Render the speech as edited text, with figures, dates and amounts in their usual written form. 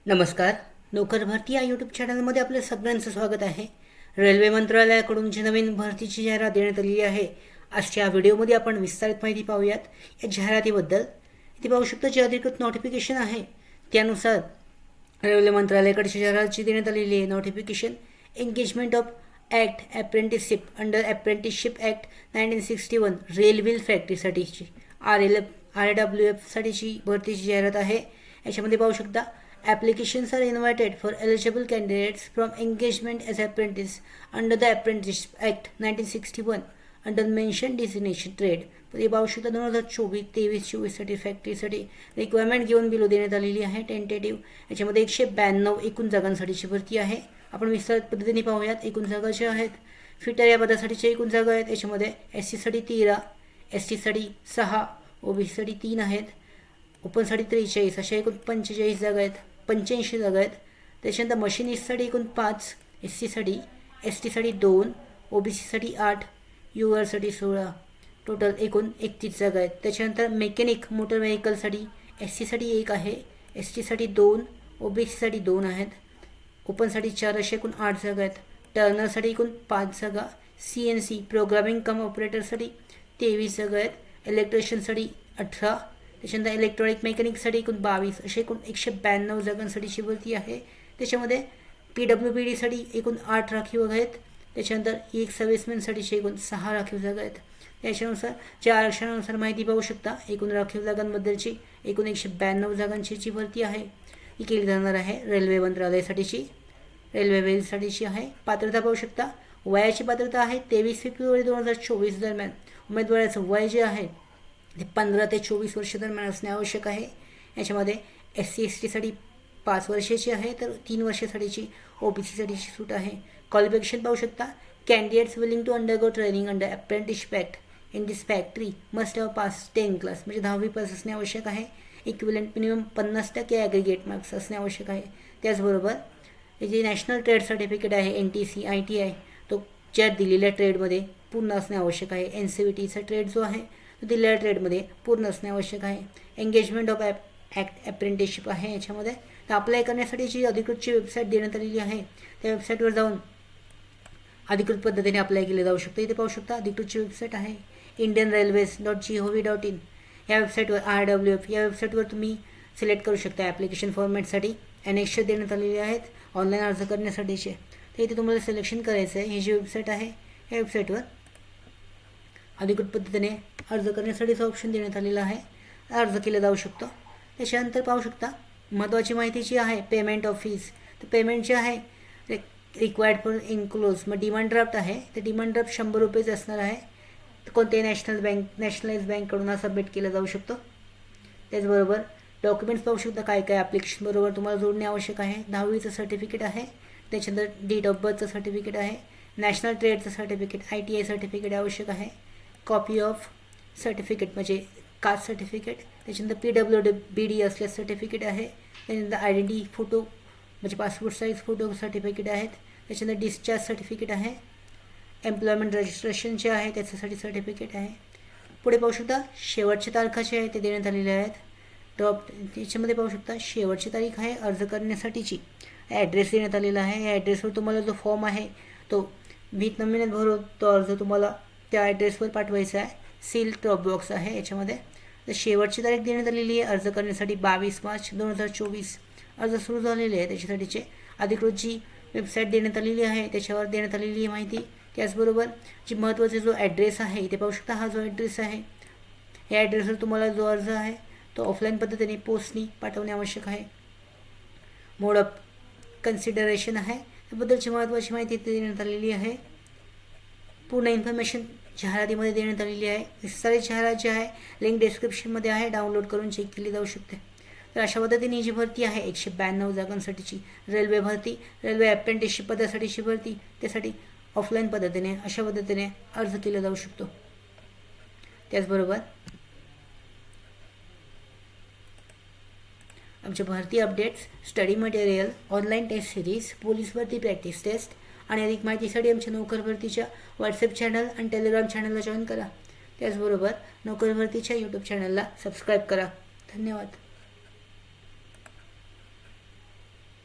नमस्कार. नोकर भरती या यूट्यूब चॅनलमध्ये आपलं सगळ्यांचं स्वागत आहे. रेल्वे मंत्रालयाकडून जी नवीन भरतीची जाहिरात देण्यात आलेली आहे, आजच्या व्हिडिओमध्ये आपण विस्तारित माहिती पाहूयात या जाहिरातीबद्दल. इथे पाहू शकता जे अधिकृत नोटिफिकेशन आहे त्यानुसार रेल्वे मंत्रालयाकडची जाहिरात देण्यात आलेली आहे. Notification engagement of act apprenticeship under apprenticeship act 1961 railway फॅक्टरीसाठीची RWF साठीची भरतीची जाहिरात आहे. याच्यामध्ये पाहू शकता applications are invited for eligible candidates from engagement as apprentice under the Apprenticeship Act 1961 under mentioned designation trade. हे पाहू शकता 2024-23-24 फॅक्टरीसाठी रिक्वायरमेंट घेऊन बिलो देण्यात आलेली आहे टेंटेटिव्ह. याच्यामध्ये 192 एकूण जागांसाठीची भरती आहे. आपण विस्तारित पद्धतीने पाहूयात. एकूण जागा ज्या आहेत फिटर या पदासाठीच्या एकूण जागा आहेत. याच्यामध्ये SC साठी 13, ST साठी 6, OBC साठी 3 आहेत, ओपनसाठी 43, अशा एकूण 45 जागा आहेत, 85 जागा आहेत. त्याच्यानंतर मशिनिस्टसाठी एकूण 5, SC साठी, ST साठी 2, OBC साठी 8, UR साठी 16, टोटल एकूण 31 जागा आहेत. त्याच्यानंतर मेकॅनिक मोटर व्हेकलसाठी SC साठी 1 आहे, ST साठी 2, OBC साठी 2 आहेत, ओपनसाठी 4, अशा एकूण 8 जागा आहेत. टर्नरसाठी एकूण 5 जागा, CNC प्रोग्रामिंग कम ऑपरेटरसाठी 23 जागा आहेत, इलेक्ट्रिशियनसाठी 18, त्याच्यानंतर इलेक्ट्रॉनिक मेकॅनिकसाठी एकूण 22, असे एकूण 192 जागांसाठीची भरती आहे. त्याच्यामध्ये PWBDसाठी एकूण 8 राखीव आहेत. त्याच्यानंतर एक सर्व्हिसमॅनसाठीचे एकूण 6 राखीव जागा आहेत. त्याच्यानुसार ज्या आरक्षणानुसार माहिती पाहू शकता एकूण राखीव जागांबद्दलची एकूण 192 जागांची भरती आहे ही केली जाणार आहे रेल्वे मंत्रालयासाठीची, रेल्वे वेलसाठीची आहे. पात्रता पाहू शकता. वयाची पात्रता आहे 23 फेब्रुवारी 2024 दरम्यान उमेदवाराचं वय जे आहे ते 15 ते 24 वर्ष दरम्यान असणे आवश्यक आहे. याच्यामध्ये SC ST साठी 5 वर्षाची आहे, तर 3 वर्षासाठीची OBC साठीची सूट आहे. क्वालिफिकेशन पाहू शकता. Candidates willing to undergo training under apprenticeship act in this factory must have pass 10 class, म्हणजे 10वी पास असणे आवश्यक आहे. इक्विलंट मिनिमम 50% ॲग्रिगेट मार्क्स असणे आवश्यक आहे. त्याचबरोबर जे नॅशनल ट्रेड सर्टिफिकेट आहे NTC ITI तो ज्या दिलेल्या ट्रेडमध्ये पूर्ण असणे आवश्यक आहे. NCVTचा ट्रेड जो आहे दिलेल्या ट्रेडमध्ये पूर्ण असणे आवश्यक आहे. एंगेजमेंट ऑफ ॲक्ट अप्रेंटिसशिप आहे याच्यामध्ये. तर अप्लाय करण्यासाठी जी अधिकृतची वेबसाईट देण्यात आलेली आहे त्या वेबसाईटवर जाऊन अधिकृत पद्धतीने अप्लाय केले जाऊ शकते. इथे पाहू शकता अधिकृतची वेबसाईट आहे indianrailways.gov.in. या वेबसाईटवर RWF या वेबसाईटवर तुम्ही सिलेक्ट करू शकता ॲप्लिकेशन फॉर्मॅटसाठी. अनेक्शर देण्यात आलेले आहेत ऑनलाईन अर्ज करण्यासाठीचे. तर इथे तुम्हाला सिलेक्शन करायचं आहे. ही जी वेबसाईट आहे या वेबसाईटवर अधिकृत पद्धतीने अर्ज करण्यासाठीचा ऑप्शन देण्यात आलेला आहे. अर्ज केला जाऊ शकतो. त्याच्यानंतर पाहू शकता महत्त्वाची माहिती जी आहे पेमेंट ऑफ फीज. तर पेमेंट जे आहे रिक्वायर्ड फॉर इन्क्लोज मग डिमांड ड्राफ्ट आहे. तर डिमांड ड्राफ्ट 100 रुपयेच असणार आहे. कोणत्याही नॅशनलाइज बँककडून हा सबमिट केला जाऊ शकतो. त्याचबरोबर डॉक्युमेंट्स पाहू शकता काय काय ॲप्लिकेशन बरोबर तुम्हाला जोडणे आवश्यक आहे. 10वीचं सर्टिफिकेट आहे, त्याच्यानंतर डेट ऑफ बर्थचं सर्टिफिकेट आहे, नॅशनल ट्रेडचं सर्टिफिकेट ITI सर्टिफिकेट आवश्यक आहे, कॉपी ऑफ सर्टिफिकेट म्हणजे कास्ट सर्टिफिकेट, त्याच्यानंतर PWBD असल्यास सर्टिफिकेट आहे, त्याच्यानंतर आयडेंटिटी फोटो म्हणजे पासपोर्ट साईज फोटो सर्टिफिकेट आहेत, त्याच्यानंतर डिस्चार्ज सर्टिफिकेट आहे, एम्प्लॉयमेंट रजिस्ट्रेशन जे आहे त्याच्यासाठी सर्टिफिकेट आहे. पुढे पाहू शकता शेवटच्या तारखा जे आहे ते देण्यात आलेले आहेत. त्याच्यामध्ये पाहू शकता शेवटची तारीख आहे अर्ज करण्यासाठीची. ॲड्रेस देण्यात आलेला आहे. या ॲड्रेसवर तुम्हाला जो फॉर्म आहे तो 20 नमुन्यात भरून तो अर्ज तुम्हाला त्या ॲड्रेसवर पाठवायचा आहे. सील ड्रॉप बॉक्स आहे याच्यामध्ये. तर शेवटची तारीख देण्यात आलेली आहे अर्ज करण्यासाठी 22 मार्च 2024. अर्ज सुरू झालेले आहे त्याच्यासाठीचे अधिकृत जी वेबसाईट देण्यात आलेली आहे त्याच्यावर देण्यात आलेली आहे माहिती. त्याचबरोबर जी महत्त्वाचा जो ॲड्रेस आहे ते पाहू शकता. हा जो ॲड्रेस आहे या ॲड्रेसवर तुम्हाला जो अर्ज आहे तो ऑफलाईन पद्धतीने पोस्टनी पाठवणे आवश्यक आहे. मोड ऑफ कन्सिडरेशन आहे त्याबद्दलची महत्त्वाची माहिती देण्यात आलेली आहे. पूर्ण इन्फॉर्मेशन जाहिरातीमध्ये देण्यात आलेली आहे. विस्तारित जाहिरात जी आहे लिंक डिस्क्रिप्शनमध्ये आहे, डाउनलोड करून चेक केली जाऊ शकते. तर अशा पद्धतीने जी भरती आहे 192 जागांसाठीची रेल्वे भरती, रेल्वे अप्रेंटिसशिप पदासाठीची भरती, त्यासाठी ऑफलाईन पद्धतीने अशा पद्धतीने अर्ज केला जाऊ शकतो. त्याचबरोबर आमच्या भरती updates, study material, online test series, police भरती प्रॅक्टिस टेस्ट आणि अधिक माहितीसाठी आमच्या नोकर भरतीच्या व्हॉट्सअप चॅनल आणि टेलिग्राम चॅनलला जॉईन करा. त्याचबरोबर नोकर भरतीच्या यूट्यूब चॅनलला सबस्क्राईब करा. धन्यवाद.